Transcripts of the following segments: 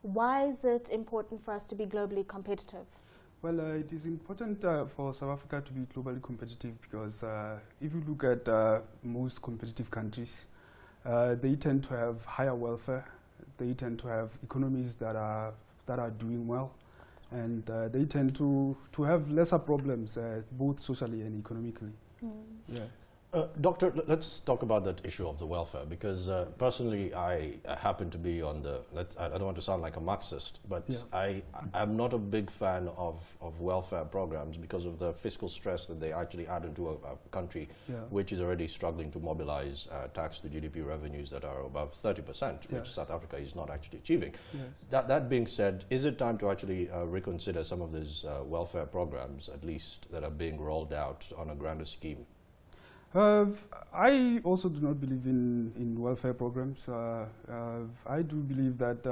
Why is it important for us to be globally competitive? Well, it is important for South Africa to be globally competitive because if you look at most competitive countries, they tend to have higher welfare. They tend to have economies that are doing well, and they tend to have lesser problems, both socially and economically. Yeah. Doctor, let's talk about that issue of the welfare, because personally I happen to be on the, I don't want to sound like a Marxist, but yeah. I'm not a big fan of welfare programs because of the fiscal stress that they actually add into a country which is already struggling to mobilize tax to GDP revenues that are above 30%, which South Africa is not actually achieving. That being said, is it time to actually reconsider some of these welfare programs, at least that are being rolled out on a grander scheme? I also do not believe in welfare programs. I do believe that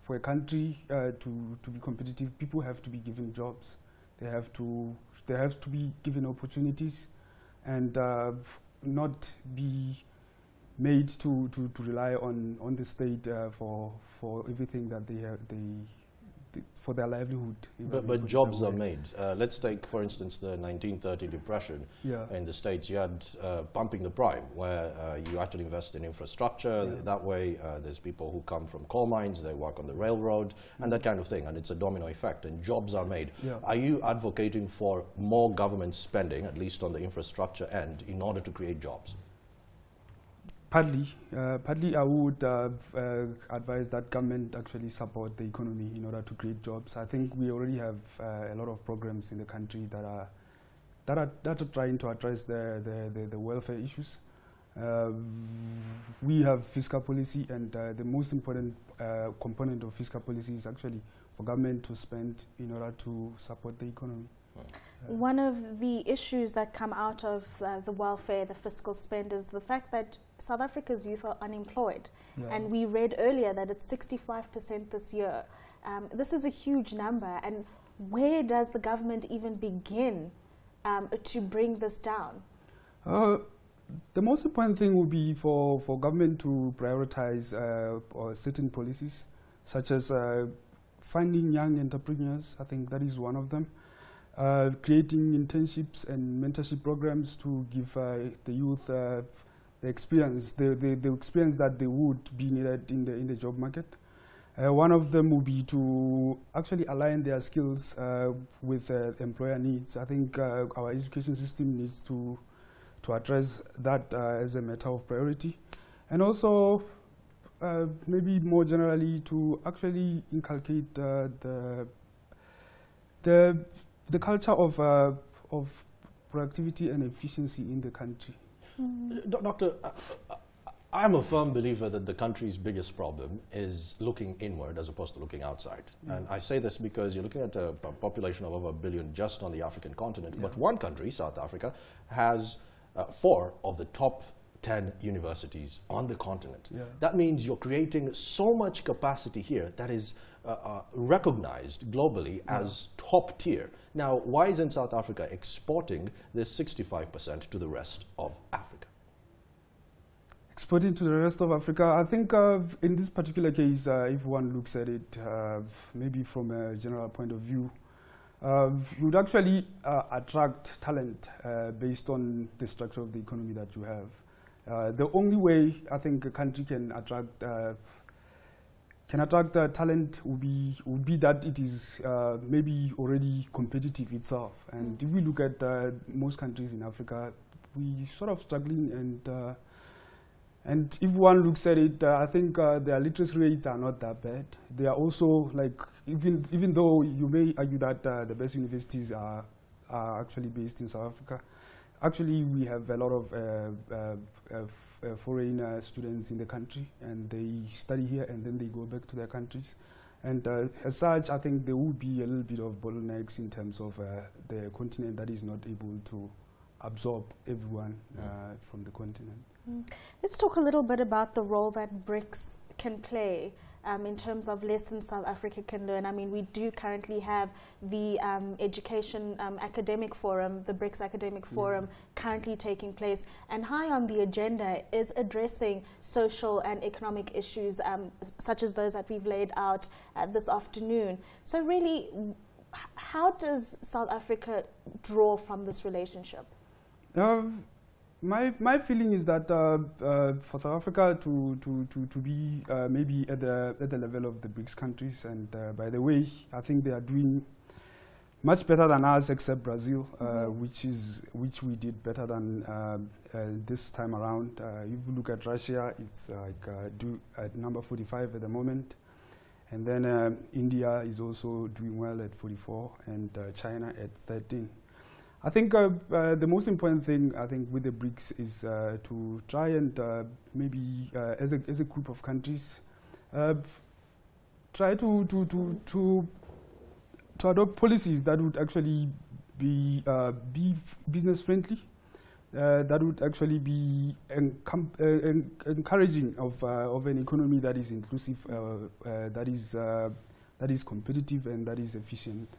for a country to be competitive, people have to be given jobs. They have to be given opportunities, and not be made to rely on the state for everything that for their livelihood. But jobs are made. Let's take, for instance, the 1930 depression in the States. You had pumping the prime, where you actually invest in infrastructure. That way, there's people who come from coal mines, they work on the railroad, and that kind of thing. And it's a domino effect, and jobs are made. Are you advocating for more government spending, at least on the infrastructure end, in order to create jobs? Partly I would advise that government actually support the economy in order to create jobs. I think we already have a lot of programs in the country that are trying to address the welfare issues. We have fiscal policy, and the most important component of fiscal policy is actually for government to spend in order to support the economy. One of the issues that come out of the welfare, the fiscal spend, is the fact that South Africa's youth are unemployed. And we read earlier that it's 65% this year. This is a huge number. And where does the government even begin to bring this down? The most important thing would be for government to prioritize certain policies, such as finding young entrepreneurs. I think that is one of them. Creating internships and mentorship programs to give the youth the experience that they would be needed in the job market. One of them would be to actually align their skills with employer needs. I think our education system needs to address that as a matter of priority, and also maybe more generally to actually inculcate the culture of productivity and efficiency in the country. Doctor, I'm a firm believer that the country's biggest problem is looking inward as opposed to looking outside. And I say this because you're looking at a population of over 1 billion just on the African continent. But one country, South Africa, has 4 of the top 10 universities on the continent. That means you're creating so much capacity here that is recognized globally as top tier. Now, why isn't South Africa exporting this 65% to the rest of Africa? Exporting to the rest of Africa, I think in this particular case, if one looks at it maybe from a general point of view, you would actually attract talent based on the structure of the economy that you have. The only way I think a country can attract talent would be that it is maybe already competitive itself. And if we look at most countries in Africa, we sort of struggling, and if one looks at it, I think their literacy rates are not that bad. They are also, like, even though you may argue that the best universities are actually based in South Africa, actually we have a lot of foreign students in the country, and they study here and then they go back to their countries. And as such, I think there would be a little bit of bottlenecks in terms of the continent that is not able to absorb everyone from the continent. Let's talk a little bit about the role that BRICS can play in terms of lessons South Africa can learn. I mean, we do currently have the Education Academic Forum, the BRICS Academic Forum, currently taking place. And high on the agenda is addressing social and economic issues such as those that we've laid out this afternoon. So really, how does South Africa draw from this relationship? My feeling is that for South Africa to be maybe at the level of the BRICS countries, and by the way, I think they are doing much better than us, except Brazil, which we did better than this time around. If you look at Russia, it's like at number 45 at the moment. And then India is also doing well at 44, and China at 13. I think the most important thing, I think, with the BRICS is to try and maybe as a group of countries try to adopt policies that would actually be business friendly, that would actually be encouraging of an economy that is inclusive, that is competitive, and that is efficient.